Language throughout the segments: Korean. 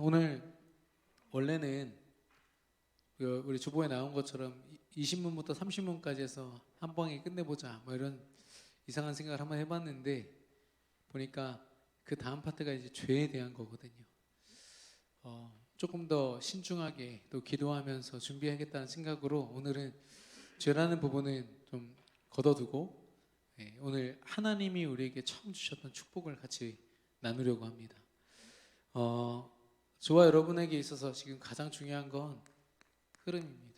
오늘 원래는 우리 주보에 나온 것처럼 20문부터 30문까지 해서 한 방에 끝내보자 뭐 이런 이상한 생각을 한번 해봤는데 보니까 그 다음 파트가 이제 죄에 대한 거거든요. 조금 더 신중하게 또 기도하면서 준비하겠다는 생각으로 오늘은 죄라는 부분은 좀 걷어두고 오늘 하나님이 우리에게 처음 주셨던 축복을 같이 나누려고 합니다. 저와 여러분에게 있어서 지금 가장 중요한 건 흐름입니다.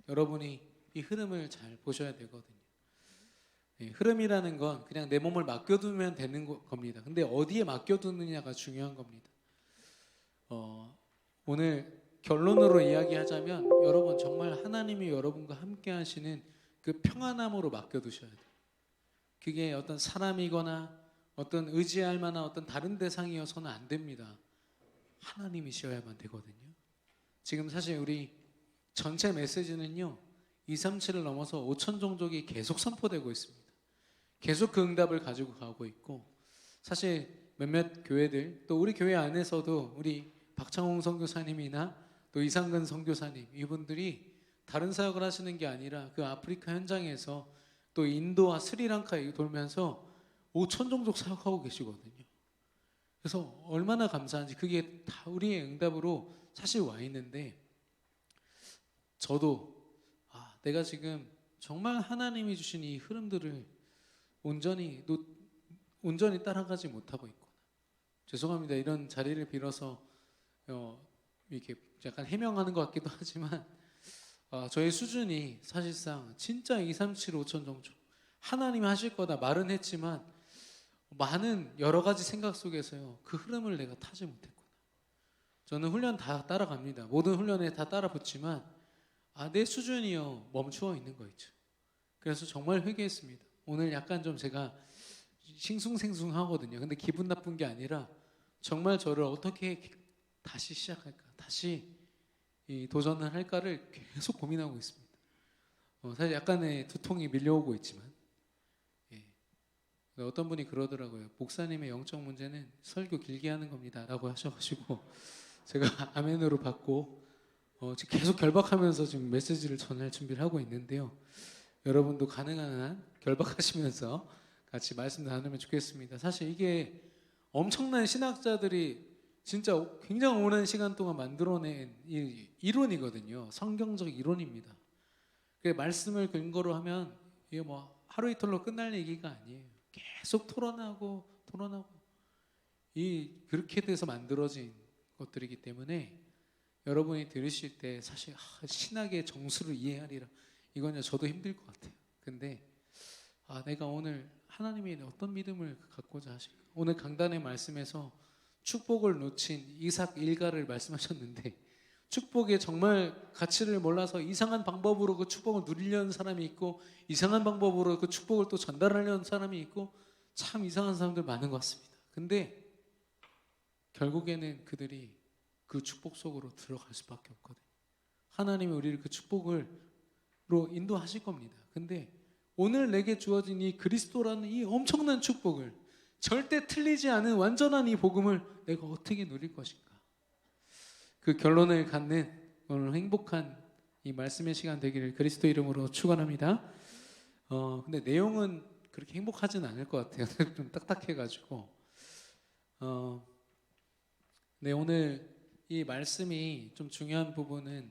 여러분이 이 흐름을 잘 보셔야 되거든요. 흐름이라는 건 그냥 내 몸을 맡겨두면 되는 겁니다. 근데 어디에 맡겨두느냐가 중요한 겁니다. 오늘 결론으로 이야기하자면 여러분 정말 하나님이 여러분과 함께 하시는 그 평안함으로 맡겨두셔야 돼요. 그게 어떤 사람이거나 어떤 의지할 만한 어떤 다른 대상이어서는 안 됩니다. 하나님이셔야만 되거든요. 지금 사실 우리 전체 메시지는요 237을 넘어서 5천 종족이 계속 선포되고 있습니다. 계속 그 응답을 가지고 가고 있고, 사실 몇몇 교회들 또 우리 교회 안에서도 우리 박창홍 선교사님이나 또 이상근 선교사님 이분들이 다른 사역을 하시는 게 아니라 그 아프리카 현장에서 또 인도와 스리랑카에 돌면서 5천 종족 사역하고 계시거든요. 그래서 얼마나 감사한지 그게 다 우리의 응답으로 사실 와 있는데, 저도 내가 지금 정말 하나님이 주신 이 흐름들을 온전히 따라가지 못하고 있구나. 죄송합니다. 이런 자리를 빌어서 이렇게 약간 해명하는 것 같기도 하지만 저의 수준이 사실상 진짜 2, 3, 7, 5천 종족 하나님이 하실 거다 말은 했지만 많은 여러 가지 생각 속에서요 그 흐름을 내가 타지 못했구나. 저는 훈련 다 따라갑니다. 모든 훈련에 다 따라 붙지만 내 수준이요 멈추어 있는 거 있죠. 그래서 정말 회개했습니다. 오늘 약간 좀 제가 싱숭생숭하거든요. 근데 기분 나쁜 게 아니라 정말 저를 어떻게 다시 시작할까, 다시 이 도전을 할까를 계속 고민하고 있습니다. 사실 약간의 두통이 밀려오고 있지만 어떤 분이 그러더라고요. 목사님의 영적 문제는 설교 길게 하는 겁니다 라고 하셔가지고 제가 아멘으로 받고 지금 계속 결박하면서 지금 메시지를 전할 준비를 하고 있는데요. 여러분도 가능한 한 결박하시면서 같이 말씀 나누면 좋겠습니다. 사실 이게 엄청난 신학자들이 진짜 굉장히 오랜 시간 동안 만들어낸 이론이거든요. 성경적 이론입니다. 말씀을 근거로 하면 이게 뭐 하루 이틀로 끝날 얘기가 아니에요. 계속 토론하고 그렇게 돼서 만들어진 것들이기 때문에 여러분이 들으실 때 사실 신학의 정수를 이해하리라 이건 저도 힘들 것 같아요. 근데 내가 오늘 하나님이 어떤 믿음을 갖고자 하실까? 오늘 강단의 말씀에서 축복을 놓친 이삭 일가를 말씀하셨는데, 축복의 정말 가치를 몰라서 이상한 방법으로 그 축복을 누리려는 사람이 있고 이상한 방법으로 그 축복을 또 전달하려는 사람이 있고 참 이상한 사람들 많은 것 같습니다. 근데 결국에는 그들이 그 축복 속으로 들어갈 수밖에 없거든요. 하나님이 우리를 그 축복으로 인도하실 겁니다. 근데 오늘 내게 주어진 이 그리스도라는 이 엄청난 축복을, 절대 틀리지 않은 완전한 이 복음을 내가 어떻게 누릴 것인가, 그 결론을 갖는 오늘 행복한 이 말씀의 시간 되기를 그리스도 이름으로 축원합니다. 근데 내용은 그렇게 행복하진 않을 것 같아요. 좀 딱딱해가지고. 네, 오늘 이 말씀이 좀 중요한 부분은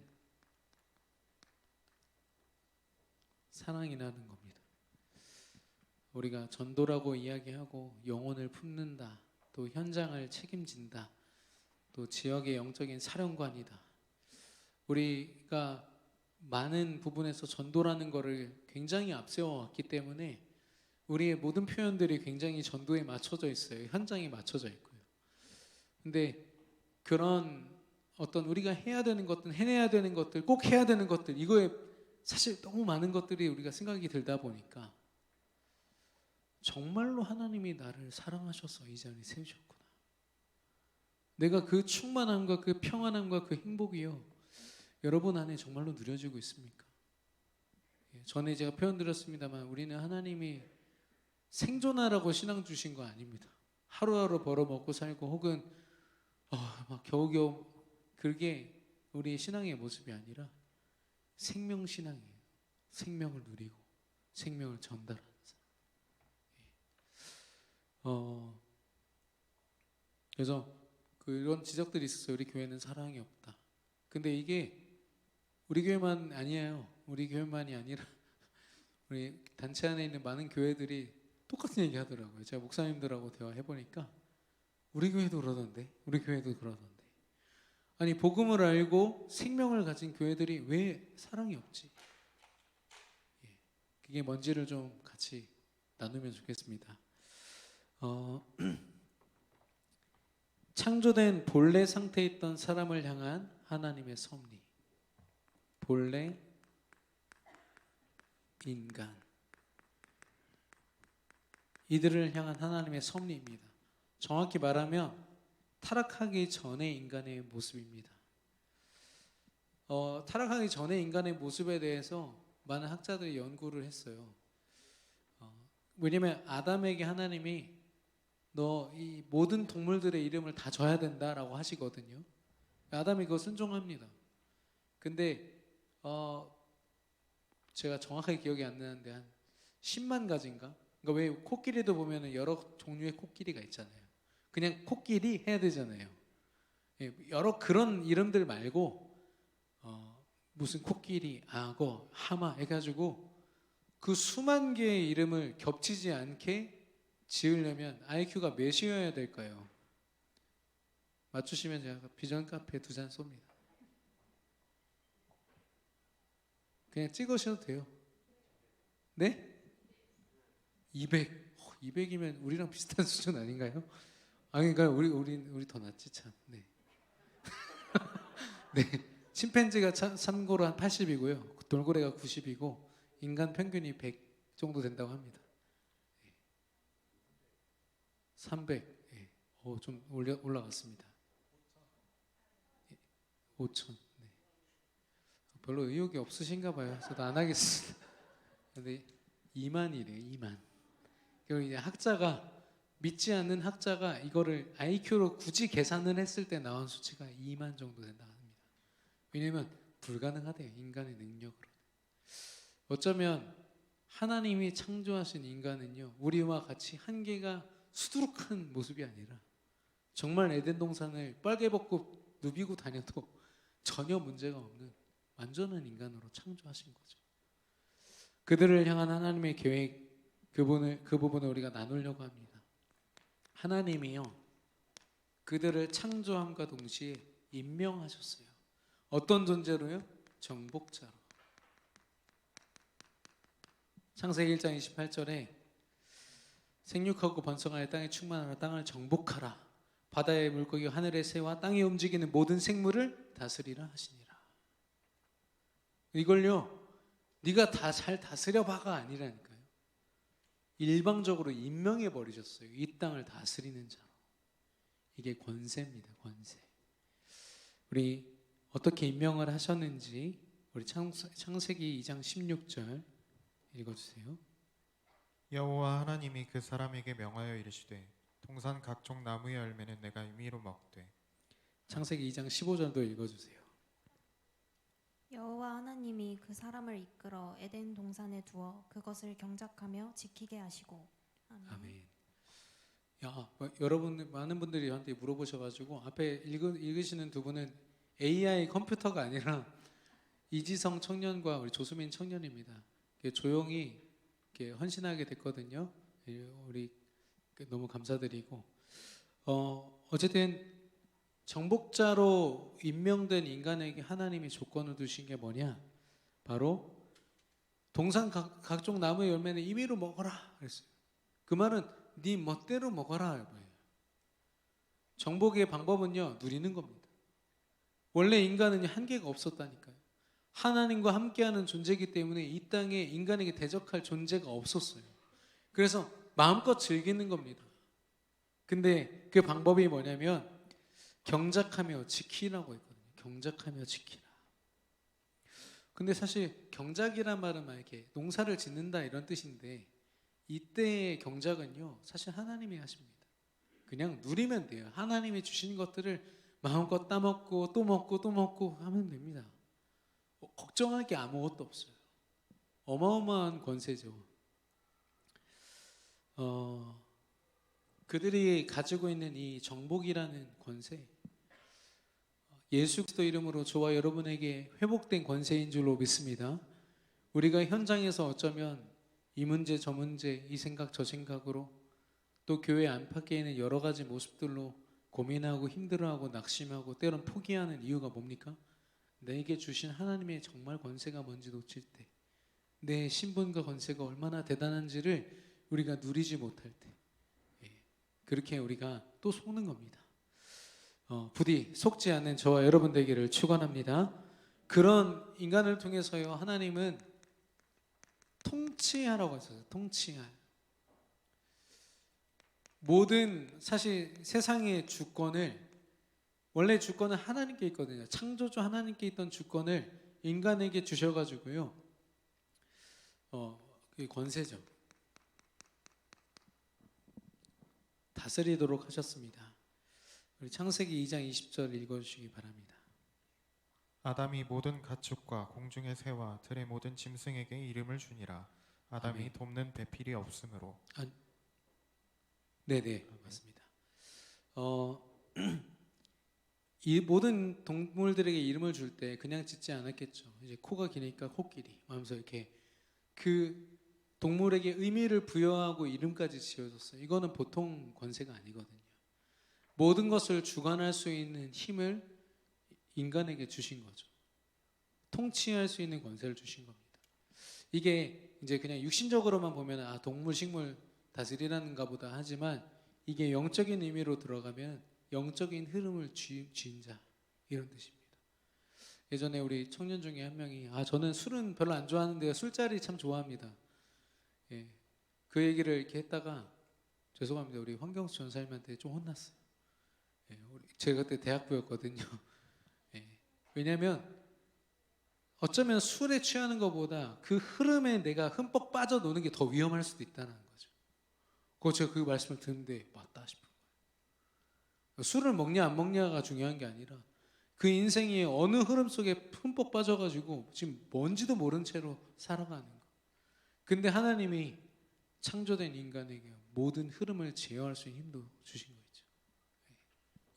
사랑이라는 겁니다. 우리가 전도라고 이야기하고 영혼을 품는다, 또 현장을 책임진다, 또 지역의 영적인 사령관이다. 우리가 많은 부분에서 전도라는 것을 굉장히 앞세워 왔기 때문에 우리의 모든 표현들이 굉장히 전도에 맞춰져 있어요. 현장에 맞춰져 있고요. 근데 그런 어떤 우리가 해야 되는 것들, 해내야 되는 것들, 꼭 해야 되는 것들, 이거에 사실 너무 많은 것들이 우리가 생각이 들다 보니까 정말로 하나님이 나를 사랑하셔서 이 자리에 세우셨구나, 내가 그 충만함과 그 평안함과 그 행복이요 여러분 안에 정말로 누려지고 있습니까? 전에 제가 표현 드렸습니다만 우리는 하나님이 생존하라고 신앙 주신 거 아닙니다. 하루하루 벌어먹고 살고 혹은 막 겨우겨우 그게 우리의 신앙의 모습이 아니라 생명신앙이에요. 생명을 누리고 생명을 전달하는 사람. 그래서 그런 지적들이 있었어요. 우리 교회는 사랑이 없다. 근데 이게 우리 교회만 아니에요. 우리 교회만이 아니라 우리 단체 안에 있는 많은 교회들이 똑같은 얘기 하더라고요. 제가 목사님들하고 대화해 보니까 우리 교회도 그러던데, 우리 교회도 그러던데. 아니 복음을 알고 생명을 가진 교회들이 왜 사랑이 없지? 그게 뭔지를 좀 같이 나누면 좋겠습니다. 창조된 본래 상태에 있던 사람을 향한 하나님의 섭리. 본래 인간. 이들을 향한 하나님의 섭리입니다. 정확히 말하면 타락하기 전의 인간의 모습입니다. 타락하기 전의 인간의 모습에 대해서 많은 학자들이 연구를 했어요. 왜냐면 아담에게 하나님이 너 이 모든 동물들의 이름을 다 줘야 된다라고 하시거든요. 아담이 그거 순종합니다. 근데 제가 정확하게 기억이 안 나는데 한 10만 가지인가? 그러니까 왜 코끼리도 보면은 여러 종류의 코끼리가 있잖아요. 그냥 코끼리 해야 되잖아요. 여러 그런 이름들 말고 무슨 코끼리, 악어, 하마 해가지고 그 수만 개의 이름을 겹치지 않게 지으려면 IQ가 몇이어야 될까요? 맞추시면 제가 비전 카페 2잔 쏩니다. 그냥 찍으셔도 돼요. 네? 200. 200이면 우리랑 비슷한 수준 아닌가요? 그러니까 우리 더 낫지 참. 네. 네. 침팬지가 참고로 한 80이고요. 돌고래가 90이고 인간 평균이 100 정도 된다고 합니다. 300. 좀 올라갔습니다. 5천. 네. 별로 의욕이 없으신가 봐요. 저도 안 하겠습니다. 근데 2만이래요. 2만. 그리고 이제 학자가 믿지 않는 학자가 이거를 IQ로 굳이 계산을 했을 때 나온 수치가 2만 정도 된다 합니다. 왜냐면 불가능하대요. 인간의 능력으로. 어쩌면 하나님이 창조하신 인간은요, 우리와 같이 한계가 수두룩한 모습이 아니라 정말 에덴 동산을 빨개벗고 누비고 다녀도 전혀 문제가 없는 완전한 인간으로 창조하신 거죠. 그들을 향한 하나님의 계획, 그 부분을 우리가 나누려고 합니다. 하나님이요, 그들을 창조함과 동시에 임명하셨어요. 어떤 존재로요? 정복자로. 창세기 1장 28절에 생육하고 번성하여 땅에 충만하라, 땅을 정복하라, 바다의 물고기 하늘의 새와 땅에 움직이는 모든 생물을 다스리라 하시니라. 이걸요, 네가 다 잘 다스려봐가 아니라니까요. 일방적으로 임명해 버리셨어요. 이 땅을 다스리는 자로. 이게 권세입니다. 권세. 우리 어떻게 임명을 하셨는지 우리 창세기 2장 16절 읽어주세요. 여호와 하나님이 그 사람에게 명하여 이르시되 동산 각종 나무의 열매는 내가 임의로 먹되. 창세기 2장 15절도 읽어주세요. 여호와 하나님이 그 사람을 이끌어 에덴 동산에 두어 그것을 경작하며 지키게 하시고. 아멘. 여러분 많은 분들이 저한테 물어보셔가지고 앞에 읽으시는 두 분은 AI 컴퓨터가 아니라 이지성 청년과 우리 조수민 청년입니다. 조용히 이렇게 헌신하게 됐거든요. 우리 너무 감사드리고 어쨌든 정복자로 임명된 인간에게 하나님이 조건을 두신 게 뭐냐? 바로 동산 각종 나무의 열매는 임의로 먹어라 그랬어요. 그 말은 네 멋대로 먹어라 이거예요. 정복의 방법은요, 누리는 겁니다. 원래 인간은 한계가 없었다니까요. 하나님과 함께하는 존재이기 때문에 이 땅에 인간에게 대적할 존재가 없었어요. 그래서 마음껏 즐기는 겁니다. 근데 그 방법이 뭐냐면 경작하며 지키라고 했거든요. 경작하며 지키라. 근데 사실 경작이란 말은 막 이렇게 농사를 짓는다 이런 뜻인데 이때의 경작은요, 사실 하나님이 하십니다. 그냥 누리면 돼요. 하나님이 주신 것들을 마음껏 따먹고 또 먹고 또 먹고 하면 됩니다. 걱정할 게 아무것도 없어요. 어마어마한 권세죠. 그들이 가지고 있는 이 정복이라는 권세, 예수 그리스도 이름으로 저와 여러분에게 회복된 권세인 줄로 믿습니다. 우리가 현장에서 어쩌면 이 문제 저 문제 이 생각 저 생각으로 또 교회 안팎에 있는 여러 가지 모습들로 고민하고 힘들어하고 낙심하고 때론 포기하는 이유가 뭡니까? 내게 주신 하나님의 정말 권세가 뭔지 놓칠 때, 내 신분과 권세가 얼마나 대단한지를 우리가 누리지 못할 때, 그렇게 우리가 또 속는 겁니다. 부디 속지 않는 저와 여러분 되기를 축원합니다. 그런 인간을 통해서요, 하나님은 통치하라고 했어요. 통치할. 모든 사실 세상의 주권을, 원래 주권은 하나님께 있거든요. 창조주 하나님께 있던 주권을 인간에게 주셔가지고요, 그 권세죠. 다스리도록 하셨습니다. 우리 창세기 2장 20절 읽어주시기 바랍니다. 아담이 모든 가축과 공중의 새와 들의 모든 짐승에게 이름을 주니라. 아담이 아멘. 돕는 배필이 없으므로. 네네, 맞습니다. 이 모든 동물들에게 이름을 줄 때 그냥 짓지 않았겠죠. 이제 코가 기니까 코끼리 하면서 이렇게 그 동물에게 의미를 부여하고 이름까지 지어줬어요. 이거는 보통 권세가 아니거든요. 모든 것을 주관할 수 있는 힘을 인간에게 주신 거죠. 통치할 수 있는 권세를 주신 겁니다. 이게 이제 그냥 육신적으로만 보면 동물, 식물 다스리라는가 보다 하지만, 이게 영적인 의미로 들어가면 영적인 흐름을 쥐인 자, 이런 뜻입니다. 예전에 우리 청년 중에 한 명이 저는 술은 별로 안 좋아하는데 술자리 참 좋아합니다. 그 얘기를 이렇게 했다가, 죄송합니다, 우리 황경수 전사님한테 좀 혼났어요. 제가 그때 대학부였거든요. 왜냐하면 어쩌면 술에 취하는 것보다 그 흐름에 내가 흠뻑 빠져노는 게 더 위험할 수도 있다는 거죠. 그래서 제가 그 말씀을 듣는데 맞다 싶은 거예요. 술을 먹냐 안 먹냐가 중요한 게 아니라 그 인생이 어느 흐름 속에 흠뻑 빠져가지고 지금 뭔지도 모른 채로 살아가는 거. 근데 하나님이 창조된 인간에게 모든 흐름을 제어할 수 있는 힘도 주신 거 있죠.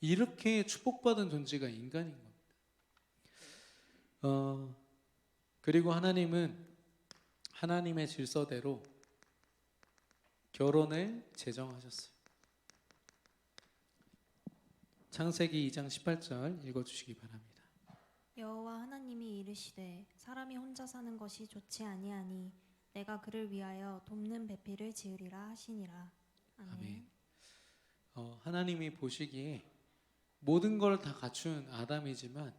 이렇게 축복받은 존재가 인간인 겁니다. 그리고 하나님은 하나님의 질서대로 결혼을 제정하셨어요. 창세기 2장 18절 읽어주시기 바랍니다. 여호와 하나님이 이르시되 사람이 혼자 사는 것이 좋지 아니하니 내가 그를 위하여 돕는 배필을 지으리라 하시니라. 아멘. 하나님이 보시기에 모든 걸 다 갖춘 아담이지만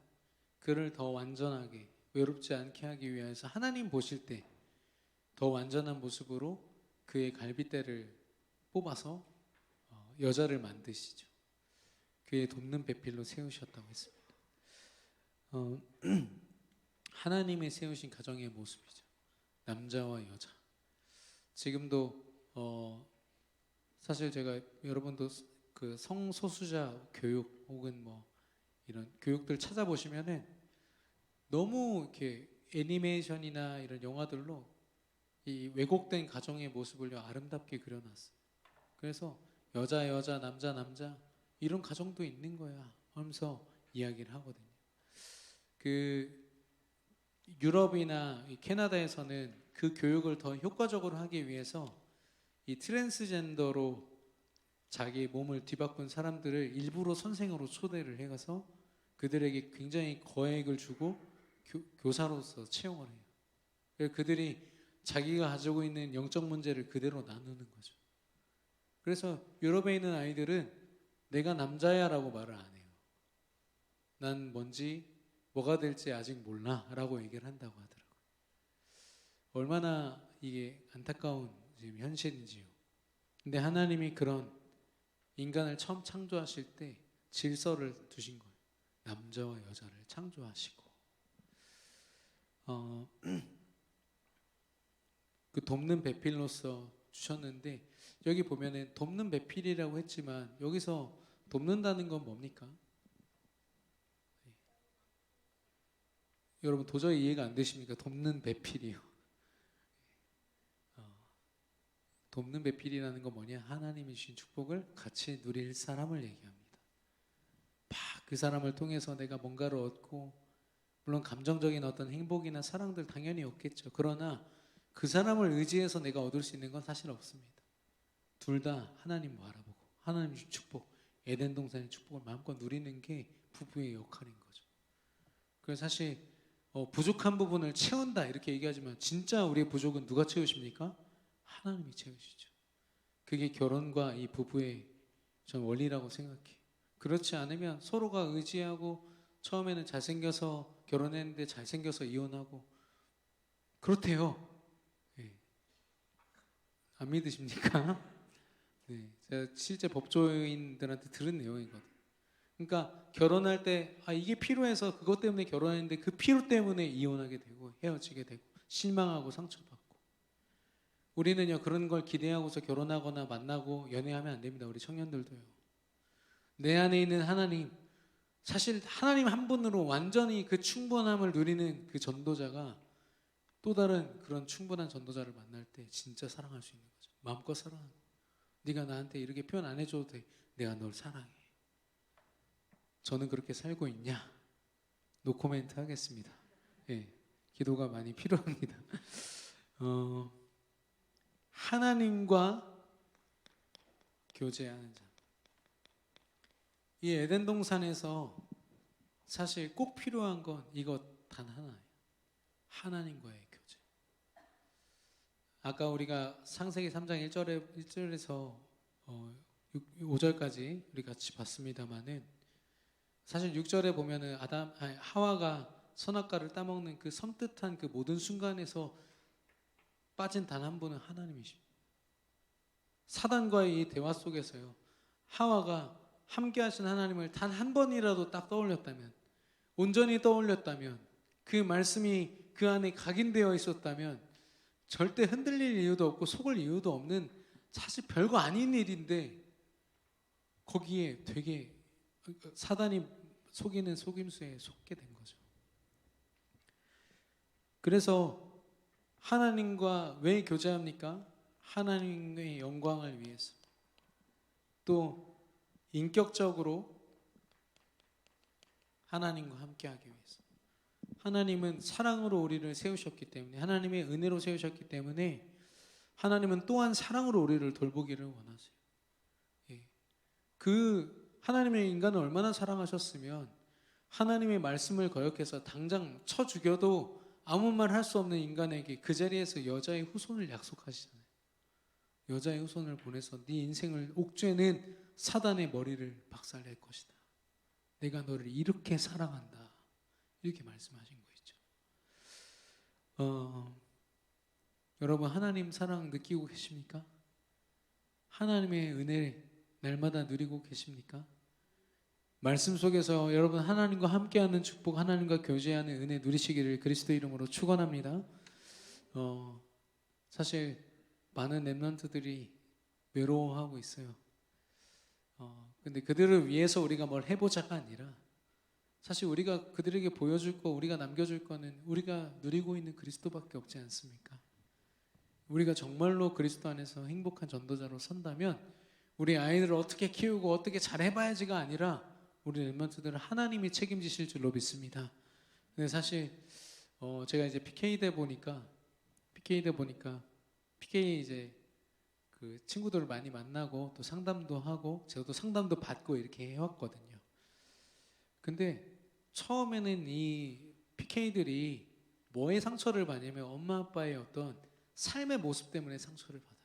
그를 더 완전하게 외롭지 않게 하기 위해서 하나님 보실 때 더 완전한 모습으로 그의 갈빗대를 뽑아서 여자를 만드시죠. 그의 돕는 배필로 세우셨다고 했습니다. 하나님이 세우신 가정의 모습이죠. 남자와 여자. 지금도 사실 제가 여러분도 그 성소수자 교육 혹은 뭐 이런 교육들 찾아보시면은 너무 이렇게 애니메이션이나 이런 영화들로 이 왜곡된 가정의 모습을 아름답게 그려놨어요. 그래서 여자 남자 이런 가정도 있는 거야 하면서 이야기를 하거든요. 그 유럽이나 캐나다에서는 그 교육을 더 효과적으로 하기 위해서 이 트랜스젠더로 자기 몸을 뒤바꾼 사람들을 일부러 선생으로 초대를 해가서 그들에게 굉장히 거액을 주고 교사로서 채용을 해요. 그들이 자기가 가지고 있는 영적 문제를 그대로 나누는 거죠. 그래서 유럽에 있는 아이들은 내가 남자야 라고 말을 안 해요. 난 뭐가 될지 아직 몰라 라고 얘기를 한다고 하더라고요. 얼마나 이게 안타까운 지금 현실인지요. 근데 하나님이 그런 인간을 처음 창조하실 때 질서를 두신 거예요. 남자와 여자를 창조하시고 그 돕는 배필로서 주셨는데, 여기 보면은 돕는 배필이라고 했지만 여기서 돕는다는 건 뭡니까? 여러분 도저히 이해가 안 되십니까? 돕는 배필이요. 돕는 배필이라는 건 뭐냐? 하나님이 주신 축복을 같이 누릴 사람을 얘기합니다. 막 그 사람을 통해서 내가 뭔가를 얻고, 물론 감정적인 어떤 행복이나 사랑들 당연히 없겠죠. 그러나 그 사람을 의지해서 내가 얻을 수 있는 건 사실 없습니다. 둘 다 하나님 바라보고 하나님 주신 축복, 에덴 동산의 축복을 마음껏 누리는 게 부부의 역할인 거죠. 그래서 사실 부족한 부분을 채운다 이렇게 얘기하지만 진짜 우리의 부족은 누가 채우십니까? 하나님이 채우시죠. 그게 결혼과 이 부부의 전 원리라고 생각해요. 그렇지 않으면 서로가 의지하고 처음에는 잘생겨서 결혼했는데 잘생겨서 이혼하고 그렇대요. 네. 안 믿으십니까? 네, 제가 실제 법조인들한테 들은 내용이거든요. 그러니까 결혼할 때 이게 필요해서 그것 때문에 결혼했는데 그 필요 때문에 이혼하게 되고 헤어지게 되고 실망하고 상처받고 우리는요 그런 걸 기대하고서 결혼하거나 만나고 연애하면 안 됩니다. 우리 청년들도요. 내 안에 있는 하나님, 사실 하나님 한 분으로 완전히 그 충분함을 누리는 그 전도자가 또 다른 그런 충분한 전도자를 만날 때 진짜 사랑할 수 있는 거죠. 마음껏 사랑하고 네가 나한테 이렇게 표현 안 해줘도 돼. 내가 널 사랑해. 저는 그렇게 살고 있냐? 노코멘트 하겠습니다. 예, 기도가 많이 필요합니다. 하나님과 교제하는 자. 이 에덴 동산에서 사실 꼭 필요한 건 이것 단 하나예요. 하나님과의 교제. 아까 우리가 창세기 3장 1절에서 5절까지 우리 같이 봤습니다만은 사실 6절에 보면은 하와가 선악과를 따먹는 그 섬뜩한 그 모든 순간에서 빠진 단 한 분은 하나님이십니다. 사단과의 이 대화 속에서요. 하와가 함께 하신 하나님을 단 한 번이라도 딱 떠올렸다면, 온전히 떠올렸다면, 그 말씀이 그 안에 각인되어 있었다면 절대 흔들릴 이유도 없고 속을 이유도 없는 사실 별거 아닌 일인데 거기에 되게 사단이 속이는 속임수에 속게 된 거죠. 그래서 하나님과 왜 교제합니까? 하나님의 영광을 위해서. 또 인격적으로 하나님과 함께하기 위해서. 하나님은 사랑으로 우리를 세우셨기 때문에, 하나님의 은혜로 세우셨기 때문에 하나님은 또한 사랑으로 우리를 돌보기를 원하세요. 그 하나님의 인간을 얼마나 사랑하셨으면 하나님의 말씀을 거역해서 당장 쳐 죽여도 아무 말 할 수 없는 인간에게 그 자리에서 여자의 후손을 약속하시잖아요. 여자의 후손을 보내서 네 인생을 옥죄는 사단의 머리를 박살낼 것이다. 내가 너를 이렇게 사랑한다. 이렇게 말씀하신 거죠. 여러분 하나님 사랑 느끼고 계십니까? 하나님의 은혜 날마다 누리고 계십니까? 말씀 속에서 여러분 하나님과 함께하는 축복, 하나님과 교제하는 은혜 누리시기를 그리스도 이름으로 축원합니다. 사실 많은 렘넌트들이 외로워하고 있어요. 근데 그들을 위해서 우리가 뭘 해보자가 아니라 사실 우리가 그들에게 보여줄 거, 우리가 남겨줄 거는 우리가 누리고 있는 그리스도밖에 없지 않습니까? 우리가 정말로 그리스도 안에서 행복한 전도자로 선다면 우리 아이들을 어떻게 키우고 어떻게 잘해봐야지가 아니라 우리 렘넌트들은 하나님이 책임지실 줄로 믿습니다. 근데 사실 제가 이제 PK대 보니까 PK 이제 그 친구들을 많이 만나고 또 상담도 하고 저도 상담도 받고 이렇게 해왔거든요. 근데 처음에는 이 PK들이 뭐에 상처를 받냐면 엄마 아빠의 어떤 삶의 모습 때문에 상처를 받아요.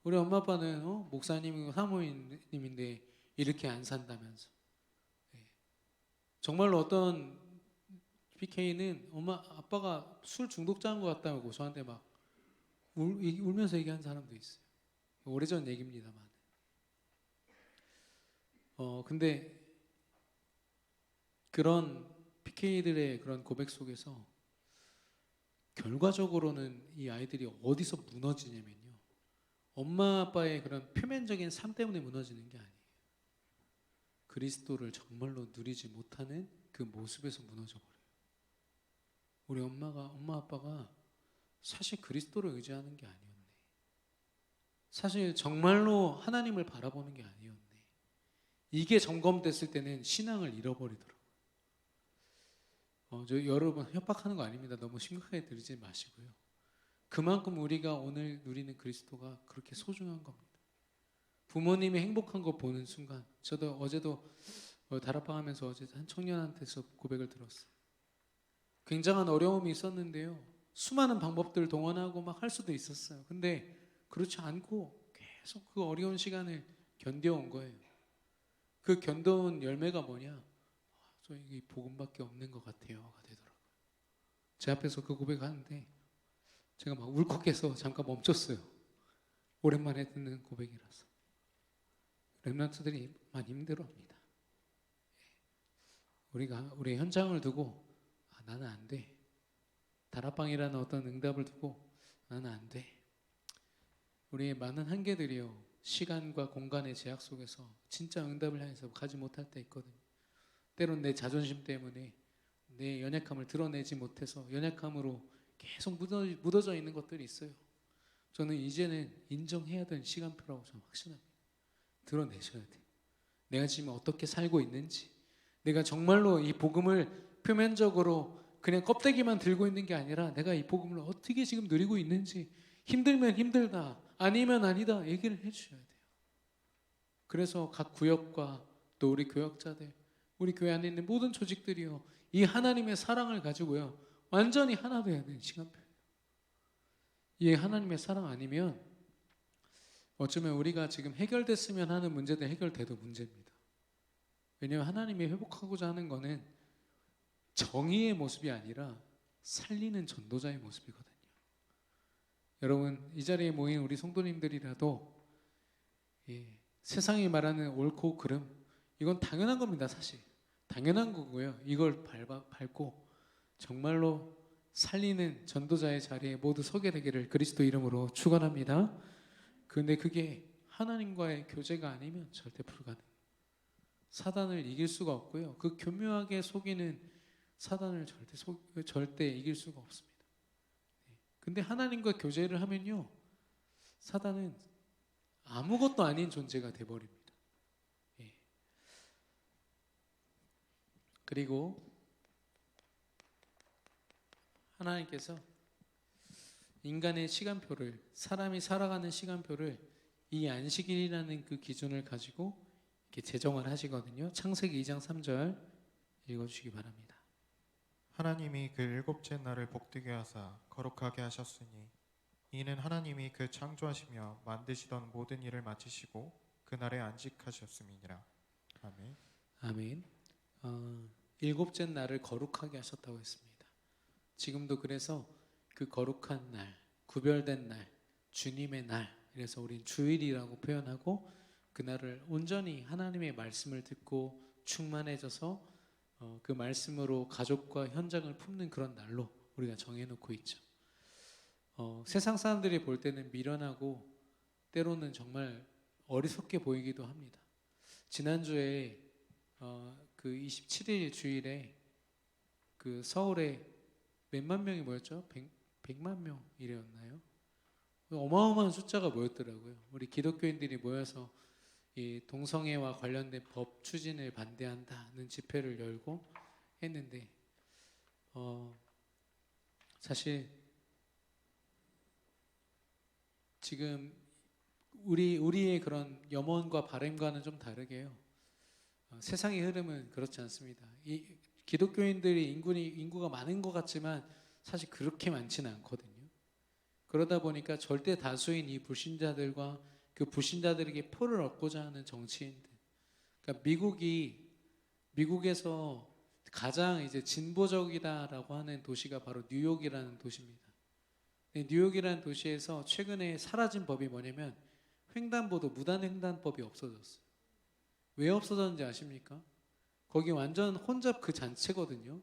우리 엄마 아빠는 목사님이고 사모님인데 이렇게 안 산다면서. 정말로 어떤 PK는 엄마 아빠가 술 중독자인 것 같다고 저한테 막 울면서 얘기한 사람도 있어요. 오래전 얘기입니다만. 근데 그런 PK들의 그런 고백 속에서 결과적으로는 이 아이들이 어디서 무너지냐면요. 엄마 아빠의 그런 표면적인 삶 때문에 무너지는 게 아니에요. 그리스도를 정말로 누리지 못하는 그 모습에서 무너져 버려요. 우리 엄마 아빠가 사실 그리스도를 의지하는 게 아니었네. 사실 정말로 하나님을 바라보는 게 아니었네. 이게 점검됐을 때는 신앙을 잃어버리더라고요. 저 여러분 협박하는 거 아닙니다. 너무 심각하게 들지 마시고요. 그만큼 우리가 오늘 누리는 그리스도가 그렇게 소중한 겁니다. 부모님이 행복한 거 보는 순간, 저도 어제도 다락방 하면서 어제 한 청년한테서 고백을 들었어요. 굉장한 어려움이 있었는데요. 수많은 방법들을 동원하고 막 할 수도 있었어요. 근데 그렇지 않고 계속 그 어려운 시간을 견뎌온 거예요. 그 견뎌온 열매가 뭐냐? 저 이게 복음밖에 없는 것 같아요가 되더라고요. 제 앞에서 그 고백하는데 제가 막 울컥해서 잠깐 멈췄어요. 오랜만에 듣는 고백이라서. 렘넌트들이 많이 힘들어합니다. 우리가 우리 현장을 두고 나는 안 돼. 다락방이라는 어떤 응답을 두고 나는 안 돼. 우리의 많은 한계들이요. 시간과 공간의 제약 속에서 진짜 응답을 향해서 가지 못할 때 있거든요. 때론 내 자존심 때문에 내 연약함을 드러내지 못해서 연약함으로 계속 묻어져 있는 것들이 있어요. 저는 이제는 인정해야 되는 시간표라고 저는 확신합니다. 드러내셔야 돼요. 내가 지금 어떻게 살고 있는지, 내가 정말로 이 복음을 표면적으로 그냥 껍데기만 들고 있는 게 아니라 내가 이 복음을 어떻게 지금 누리고 있는지, 힘들면 힘들다, 아니면 아니다 얘기를 해주셔야 돼요. 그래서 각 구역과 또 우리 교역자들, 우리 교회 안에 있는 모든 조직들이요, 이 하나님의 사랑을 가지고요 완전히 하나 되어야 되는 시간표예요. 이 하나님의 사랑 아니면 어쩌면 우리가 지금 해결됐으면 하는 문제들 해결돼도 문제입니다. 왜냐하면 하나님이 회복하고자 하는 거는 정의의 모습이 아니라 살리는 전도자의 모습이거든요. 여러분, 이 자리에 모인 우리 성도님들이라도 세상이 말하는 옳고 그름, 이건 당연한 겁니다. 사실 당연한 거고요. 이걸 밟고 정말로 살리는 전도자의 자리에 모두 서게 되기를 그리스도 이름으로 축원합니다. 그런데 그게 하나님과의 교제가 아니면 절대 불가능. 사단을 이길 수가 없고요. 그 교묘하게 속이는 사단을 절대 이길 수가 없습니다. 근데 하나님과 교제를 하면요, 사단은 아무것도 아닌 존재가 돼버립니다. 그리고 하나님께서 인간의 시간표를, 사람이 살아가는 시간표를 이 안식일이라는 그 기준을 가지고 이렇게 제정을 하시거든요. 창세기 2장 3절 읽어주시기 바랍니다. 하나님이 그 일곱째 날을 복되게 하사 거룩하게 하셨으니 이는 하나님이 그 창조하시며 만드시던 모든 일을 마치시고 그날에 안식하셨음이니라. 아멘. 아멘. 일곱째 날을 거룩하게 하셨다고 했습니다. 지금도 그래서 그 거룩한 날, 구별된 날, 주님의 날, 그래서 우린 주일이라고 표현하고 그날을 온전히 하나님의 말씀을 듣고 충만해져서 그 말씀으로 가족과 현장을 품는 그런 날로 우리가 정해놓고 있죠. 세상 사람들이 볼 때는 미련하고 때로는 정말 어리석게 보이기도 합니다. 지난주에 그 27일 주일에 그 서울에 몇만 명이 모였죠? 100만 명 이랬나요? 어마어마한 숫자가 모였더라고요. 우리 기독교인들이 모여서 이 동성애와 관련된 법 추진을 반대한다는 집회를 열고 했는데 사실 지금 우리의 그런 염원과 바람과는 좀 다르게요. 세상의 흐름은 그렇지 않습니다. 이 기독교인들이 인구가 많은 것 같지만 사실 그렇게 많지는 않거든요. 그러다 보니까 절대 다수인 이 불신자들과 그 불신자들에게 표를 얻고자 하는 정치인들. 그러니까 미국에서 가장 이제 진보적이다라고 하는 도시가 바로 뉴욕이라는 도시입니다. 뉴욕이라는 도시에서 최근에 사라진 법이 뭐냐면 횡단보도 무단횡단법이 없어졌어요. 왜 없어졌는지 아십니까? 거기 완전 혼잡 그 잔치거든요.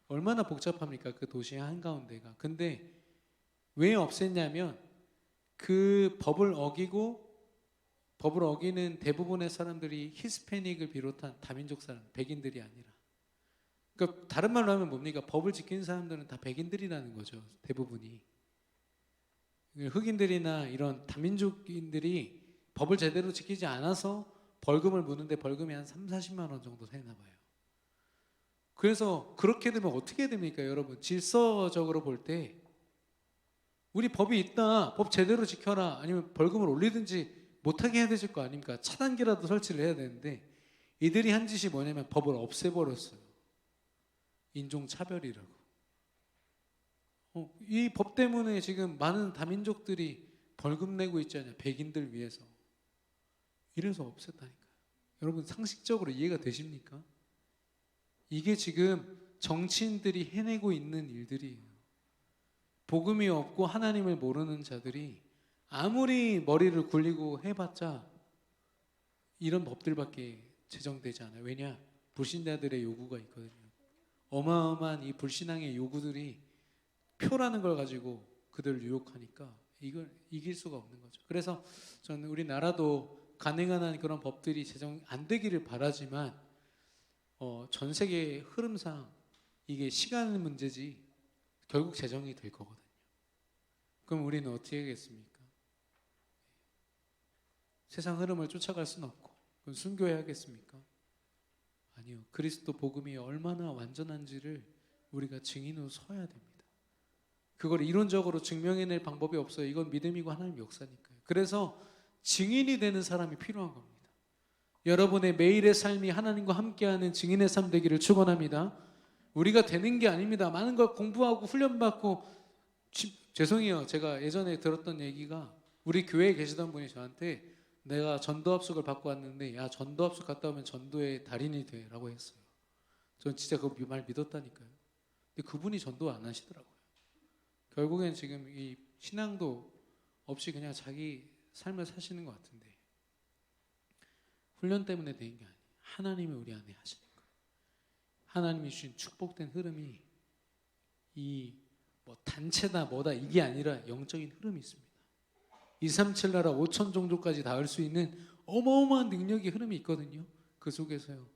얼마나 복잡합니까? 그 도시의 한가운데가. 근데 왜 없앴냐면 그 법을 어기는 대부분의 사람들이 히스패닉을 비롯한 다민족 사람, 백인들이 아니라 그러니까 다른 말로 하면 뭡니까? 법을 지키는 사람들은 다 백인들이라는 거죠. 대부분이. 흑인들이나 이런 다민족인들이 법을 제대로 지키지 않아서 벌금을 무는데 벌금이 한 3, 40만 원 정도 되나 봐요. 그래서 그렇게 되면 어떻게 됩니까, 여러분? 질서적으로 볼 때 우리 법이 있다, 법 제대로 지켜라, 아니면 벌금을 올리든지 못하게 해야 되실 거 아닙니까? 차단기라도 설치를 해야 되는데 이들이 한 짓이 뭐냐면 법을 없애버렸어요. 인종차별이라고. 이 법 때문에 지금 많은 다민족들이 벌금 내고 있잖아요. 백인들 위해서. 이래서 없앴다니까요. 여러분 상식적으로 이해가 되십니까? 이게 지금 정치인들이 해내고 있는 일들이에요. 복음이 없고 하나님을 모르는 자들이 아무리 머리를 굴리고 해봤자 이런 법들밖에 제정되지 않아요. 왜냐? 불신자들의 요구가 있거든요. 어마어마한 이 불신앙의 요구들이 표라는 걸 가지고 그들을 유혹하니까 이걸 이길 수가 없는 거죠. 그래서 저는 우리나라도 가능한 한 그런 법들이 제정 안 되기를 바라지만 전 세계 흐름상 이게 시간 문제지 결국 제정이 될 거거든요. 그럼 우리는 어떻게 하겠습니까? 세상 흐름을 쫓아갈 수는 없고 그럼 순교해야겠습니까? 아니요. 그리스도 복음이 얼마나 완전한지를 우리가 증인으로 서야 됩니다. 그걸 이론적으로 증명해낼 방법이 없어요. 이건 믿음이고 하나님 역사니까요. 그래서 증인이 되는 사람이 필요한 겁니다. 여러분의 매일의 삶이 하나님과 함께하는 증인의 삶 되기를 축원합니다. 우리가 되는 게 아닙니다. 많은 걸 공부하고 훈련받고 죄송해요. 제가 예전에 들었던 얘기가 우리 교회에 계시던 분이 저한테 내가 전도합숙을 받고 왔는데 야 전도합숙 갔다 오면 전도의 달인이 돼 라고 했어요. 전 진짜 그 말 믿었다니까요. 근데 그분이 전도 안 하시더라고요. 결국엔 지금 이 신앙도 없이 그냥 자기 삶을 사시는 것 같은데 훈련 때문에 되는 게 아니에요. 하나님이 우리 안에 하시는 거예요. 하나님이 주신 축복된 흐름이 이 뭐 단체다 뭐다 이게 아니라 영적인 흐름이 있습니다. 237 나라 5천 종족까지 닿을 수 있는 어마어마한 능력의 흐름이 있거든요. 그 속에서요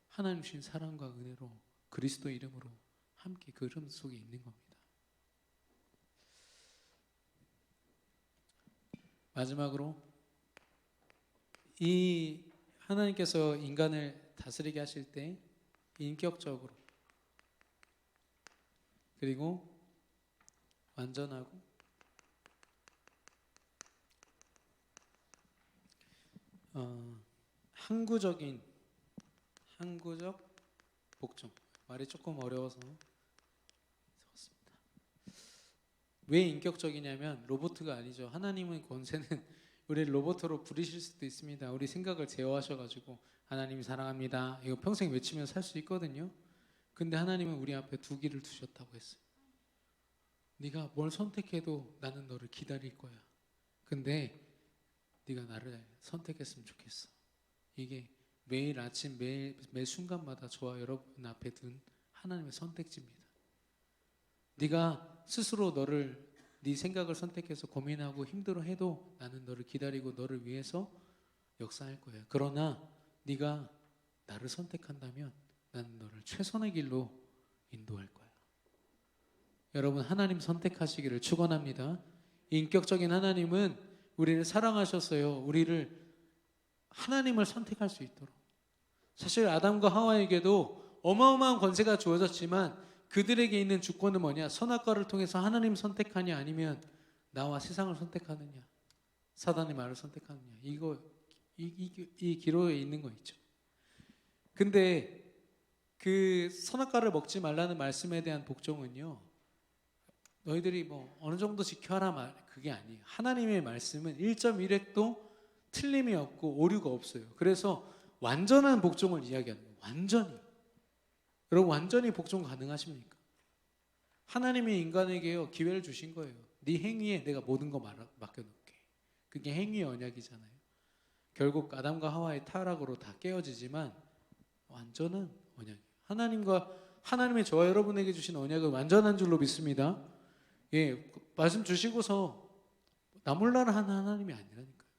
하나님 주신 사랑과 은혜로 그리스도 이름으로 함께 그 흐름 속에 있는 겁니다. 마지막으로 이 하나님께서 인간을 다스리게 하실 때 인격적으로 그리고 완전하고 항구적 복종. 말이 조금 어려워서 적었습니다. 왜 인격적이냐면 로봇가 아니죠. 하나님의 권세는 우리를 로봇으로 부리실 수도 있습니다. 우리 생각을 제어하셔가지고 하나님 사랑합니다. 이거 평생 외치면 살 수 있거든요. 근데 하나님은 우리 앞에 두 길을 두셨다고 했어요. 네가 뭘 선택해도 나는 너를 기다릴 거야. 근데 네가 나를 선택했으면 좋겠어. 이게 매일 아침 매 순간마다 저와 여러분 앞에 둔 하나님의 선택지입니다. 네가 스스로 네 생각을 선택해서 고민하고 힘들어해도 나는 너를 기다리고 너를 위해서 역사할 거야. 그러나 네가 나를 선택한다면 나는 너를 최선의 길로 인도할 거야. 여러분 하나님 선택하시기를 축원합니다. 인격적인 하나님은 우리를 사랑하셨어요. 하나님을 선택할 수 있도록. 사실 아담과 하와에게도 어마어마한 권세가 주어졌지만 그들에게 있는 주권은 뭐냐? 선악과를 통해서 하나님 선택하냐 아니면 나와 세상을 선택하느냐? 사단의 말을 선택하느냐? 이 기로에 있는 거 있죠. 근데 그 선악과를 먹지 말라는 말씀에 대한 복종은요. 너희들이 뭐 어느 정도 지켜라 그게 아니에요. 하나님의 말씀은 1.1획도 틀림이 없고 오류가 없어요. 그래서 완전한 복종을 이야기하는 거예요. 완전히. 여러분 완전히 복종 가능하십니까? 하나님이 인간에게요 기회를 주신 거예요. 네 행위에 내가 모든 거 맡겨놓을게. 그게 행위의 언약이잖아요. 결국 아담과 하와의 타락으로 다 깨어지지만 완전한 언약이에요. 하나님의 저와 여러분에게 주신 언약은 완전한 줄로 믿습니다. 예, 말씀 주시고서 나몰라라 하는 하나님이 아니라니까요.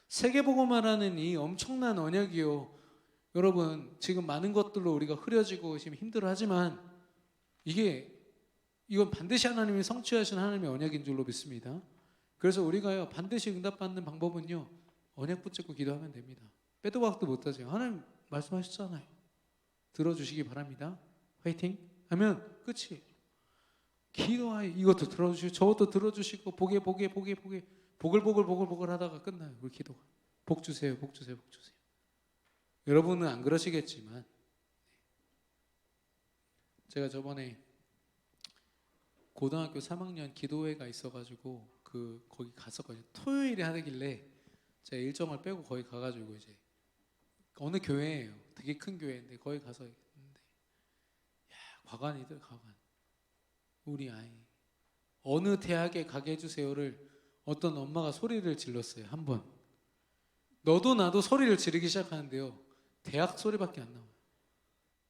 세계복음화라는 이 엄청난 언약이요. 여러분 지금 많은 것들로 우리가 흐려지고 지금 힘들어하지만 이건 반드시 하나님이 성취하신 하나님의 언약인 줄로 믿습니다. 그래서 우리가요 반드시 응답받는 방법은요 언약 붙잡고 기도하면 됩니다. 빼도 박도 못하세요. 하나님 말씀하셨잖아요. 들어주시기 바랍니다. 화이팅 하면 끝이. 기도하여 이것도 들어주시고 저것도 들어주시고 보글보글 하다가 끝나요. 우리 기도가. 복 주세요. 여러분은 안 그러시겠지만 제가 저번에 고등학교 3학년 기도회가 있어가지고 거기 갔었거든요. 토요일에 하길래 제가 일정을 빼고 거기 가가지고 이제 어느 교회예요. 되게 큰 교회인데 거기 가서 했는데 과관이들 과관. 우리 아이 어느 대학에 가게 해주세요를 어떤 엄마가 소리를 질렀어요. 한 번. 너도 나도 소리를 지르기 시작하는데요. 대학 소리밖에 안 나와요.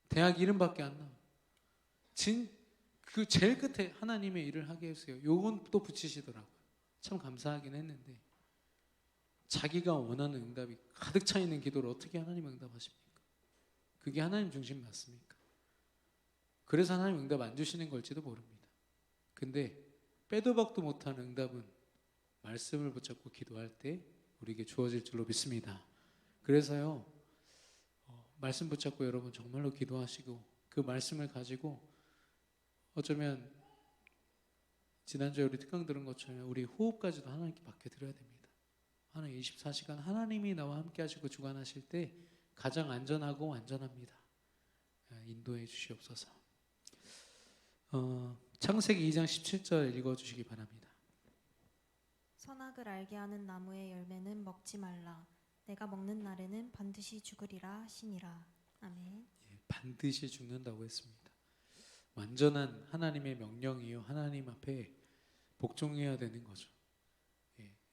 대학 이름밖에 안 나와요. 그 제일 끝에 하나님의 일을 하게 해주세요. 요건 또 붙이시더라고요. 참 감사하긴 했는데 자기가 원하는 응답이 가득 차 있는 기도를 어떻게 하나님 응답하십니까? 그게 하나님 중심 맞습니까? 그래서 하나님 응답 안 주시는 걸지도 모릅니다. 근데 빼도 박도 못한 응답은 말씀을 붙잡고 기도할 때 우리에게 주어질 줄로 믿습니다. 그래서요 말씀 붙잡고 여러분 정말로 기도하시고 그 말씀을 가지고 어쩌면 지난주에 우리 특강 들은 것처럼 우리 호흡까지도 하나님께 맡겨드려야 됩니다. 하나님 24시간 하나님이 나와 함께 하시고 주관하실 때 가장 안전하고 완전합니다. 인도해 주시옵소서. 창세기 2장 17절 읽어주시기 바랍니다. 선악을 알게 하는 나무의 열매는 먹지 말라. 내가 먹는 날에는 반드시 죽으리라 하시니라. 아멘. 반드시 죽는다고 했습니다. 완전한 하나님의 명령이요. 하나님 앞에 복종해야 되는 거죠.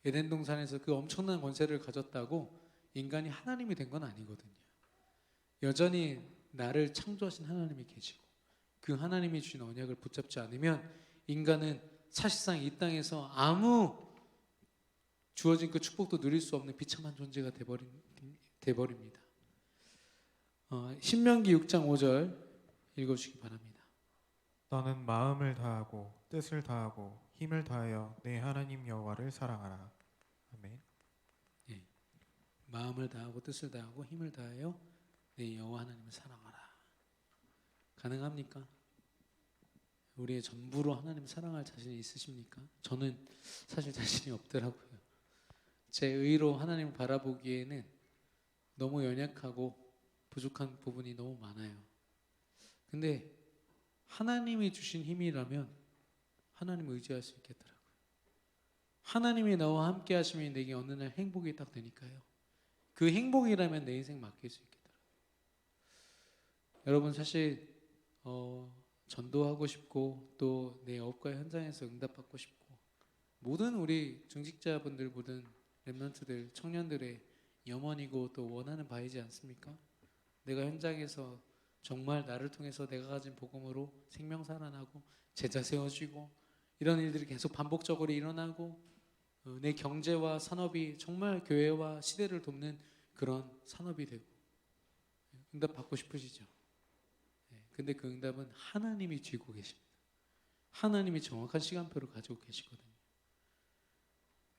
에덴 동산에서 그 엄청난 권세를 가졌다고 인간이 하나님이 된 건 아니거든요. 여전히 나를 창조하신 하나님이 계시고 그 하나님이 주신 언약을 붙잡지 않으면 인간은 사실상 이 땅에서 아무 주어진 그 축복도 누릴 수 없는 비참한 존재가 돼버립니다. 신명기 6장 5절 읽어주시기 바랍니다. 너는 마음을 다하고 뜻을 다하고 힘을 다하여 내 하나님 여호와를 사랑하라. 아멘. 마음을 다하고 뜻을 다하고 힘을 다하여 내 여호와 하나님을 사랑하라. 가능합니까? 우리의 전부로 하나님 사랑할 자신이 있으십니까? 저는 사실 자신이 없더라고요. 제 의로 하나님을 바라보기에는 너무 연약하고 부족한 부분이 너무 많아요. 근데 하나님이 주신 힘이라면 하나님을 의지할 수 있겠더라고요. 하나님이 나와 함께 하시면 내게 어느 날 행복이 딱 되니까요. 그 행복이라면 내 인생 맡길 수 있겠더라고요. 여러분 사실 전도하고 싶고 또 내 업과 현장에서 응답받고 싶고 모든 우리 중직자분들 모든 렘넌트들 청년들의 염원이고 또 원하는 바이지 않습니까? 내가 현장에서 정말 나를 통해서 내가 가진 복음으로 생명 살아나고 제자 세워지고 이런 일들이 계속 반복적으로 일어나고 내 경제와 산업이 정말 교회와 시대를 돕는 그런 산업이 되고 응답 받고 싶으시죠? 근데 그 응답은 하나님이 쥐고 계십니다. 하나님이 정확한 시간표를 가지고 계시거든요.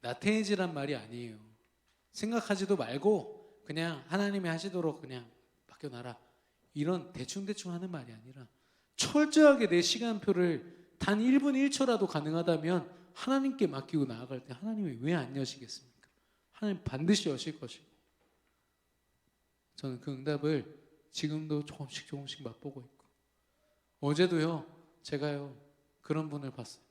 나태해지란 말이 아니에요. 생각하지도 말고 그냥 하나님이 하시도록 그냥 맡겨놔라. 이런 대충대충 하는 말이 아니라 철저하게 내 시간표를 단 1분 1초라도 가능하다면 하나님께 맡기고 나아갈 때 하나님이 왜 안 여시겠습니까? 하나님 반드시 여실 것이고 저는 그 응답을 지금도 조금씩 맛보고 있고 어제도요 제가요 그런 분을 봤어요.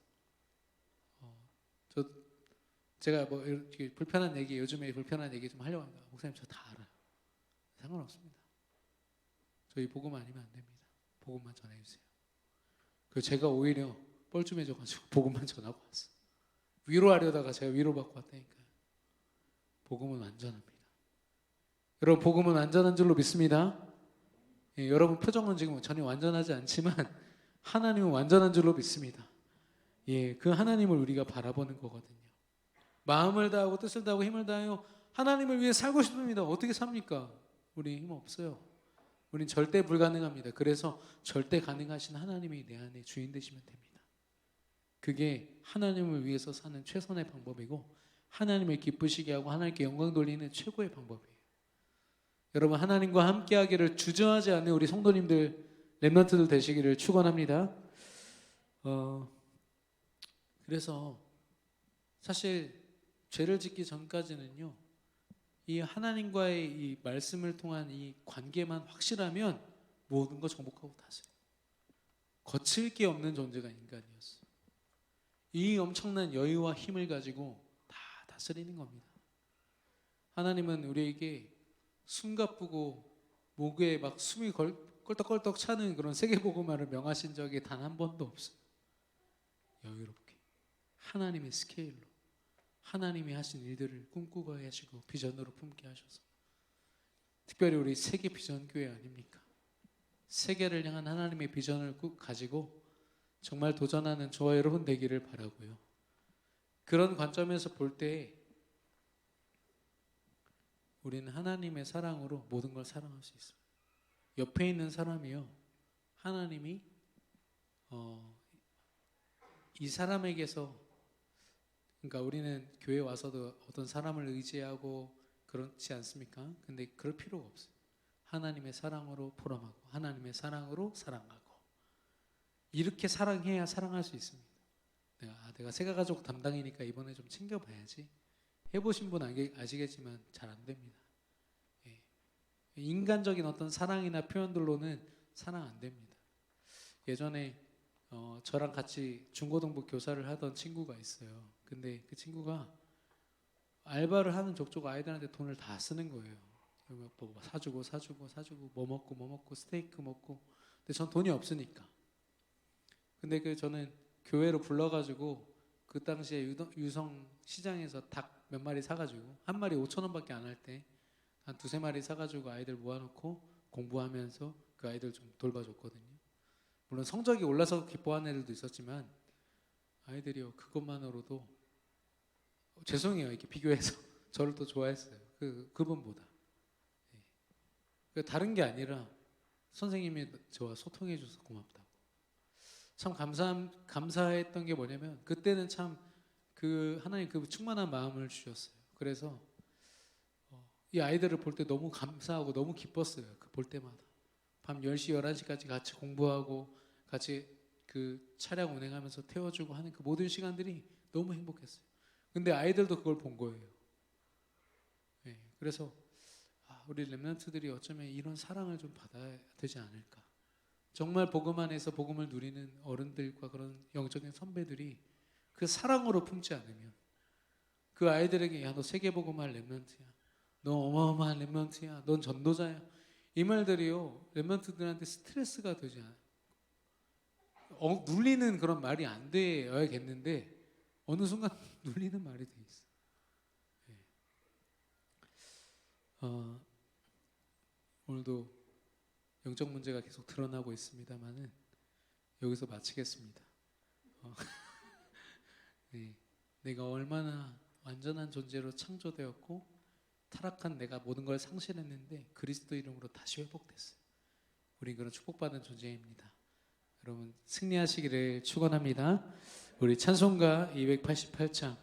제가 뭐 이렇게 불편한 얘기 요즘에 불편한 얘기 좀 하려고 합니다. 목사님 저 다 알아요. 상관없습니다. 저희 복음 아니면 안 됩니다. 복음만 전해주세요. 그래서 제가 오히려 뻘쭘해져가지고 복음만 전하고 왔어요. 위로하려다가 제가 위로받고 왔다니까요. 복음은 완전합니다. 여러분 복음은 완전한 줄로 믿습니다. 여러분 표정은 지금 전혀 완전하지 않지만 하나님은 완전한 줄로 믿습니다. 그 하나님을 우리가 바라보는 거거든요. 마음을 다하고 뜻을 다하고 힘을 다하여 하나님을 위해 살고 싶습니다. 어떻게 삽니까? 우리 힘 없어요. 우린 절대 불가능합니다. 그래서 절대 가능하신 하나님이 내 안에 주인 되시면 됩니다. 그게 하나님을 위해서 사는 최선의 방법이고 하나님을 기쁘시게 하고 하나님께 영광 돌리는 최고의 방법이에요. 여러분, 하나님과 함께하기를 주저하지 않는 우리 성도님들, 렘넌트들 되시기를 축원합니다. 그래서 사실 죄를 짓기 전까지는요, 이 하나님과의 이 말씀을 통한 이 관계만 확실하면 모든 거 정복하고 다스려요. 거칠 게 없는 존재가 인간이었어요. 이 엄청난 여유와 힘을 가지고 다 다스리는 겁니다. 하나님은 우리에게 숨가쁘고 목에 막 숨이 껄떡껄떡 차는 그런 세계복음화를 명하신 적이 단 한 번도 없어요. 여유롭게 하나님의 스케일로 하나님이 하신 일들을 꿈꾸고 하시고 비전으로 품게 하셔서, 특별히 우리 세계 비전 교회 아닙니까? 세계를 향한 하나님의 비전을 꼭 가지고 정말 도전하는 저와 여러분 되기를 바라고요. 그런 관점에서 볼 때 우리는 하나님의 사랑으로 모든 걸 사랑할 수 있습니다. 옆에 있는 사람이요, 하나님이 이 사람에게서, 그러니까 우리는 교회 와서도 어떤 사람을 의지하고 그렇지 않습니까? 근데 그럴 필요가 없어요. 하나님의 사랑으로 포럼하고 하나님의 사랑으로 사랑하고, 이렇게 사랑해야 사랑할 수 있습니다. 내가 세가가족 담당이니까 이번에 좀 챙겨봐야지. 해보신 분 아시겠지만 잘 안 됩니다. 예. 인간적인 어떤 사랑이나 표현들로는 사랑 안 됩니다. 예전에 저랑 같이 중고등부 교사를 하던 친구가 있어요. 근데 그 친구가 알바를 하는 족족 아이들한테 돈을 다 쓰는 거예요. 뭐 사주고 뭐 먹고 스테이크 먹고. 근데 전 돈이 없으니까. 근데 저는 교회로 불러가지고 그 당시에 유성 시장에서 닭 몇 마리 사가지고, 한 마리 5,000원밖에 안 할 때 한 두세 마리 사가지고 아이들 모아놓고 공부하면서 그 아이들 좀 돌봐줬거든요. 물론 성적이 올라서 기뻐하는 애들도 있었지만 아이들이요, 그것만으로도 죄송해요, 이렇게 비교해서 저를 더 좋아했어요. 그분보다. 다른 게 아니라 선생님이 저와 소통해줘서 고맙다고. 참 감사했던 게 뭐냐면, 그때는 참 하나님 그 충만한 마음을 주셨어요. 그래서 이 아이들을 볼 때 너무 감사하고 너무 기뻤어요. 볼 때마다 밤 10시, 11시까지 같이 공부하고 같이 그 차량 운행하면서 태워주고 하는 그 모든 시간들이 너무 행복했어요. 근데 아이들도 그걸 본 거예요. 네, 그래서 우리 렘넌트들이 어쩌면 이런 사랑을 좀 받아야 되지 않을까. 정말 복음 안에서 복음을 누리는 어른들과 그런 영적인 선배들이 그 사랑으로 품지 않으면, 그 아이들에게 야, 너 세계복음할 렘넌트야, 너 어마어마한 렘넌트야, 넌 전도자야, 이 말들이요, 렘넌트들한테 스트레스가 되지 않아요. 눌리는 그런 말이 안 되어야겠는데 어느 순간 눌리는 말이 돼 있어. 네. 오늘도 영적 문제가 계속 드러나고 있습니다만은 여기서 마치겠습니다. 네, 내가 얼마나 완전한 존재로 창조되었고 타락한 내가 모든 걸 상실했는데 그리스도 이름으로 다시 회복됐어요. 우린 그런 축복받은 존재입니다. 여러분 승리하시기를 축원합니다. 우리 찬송가 288장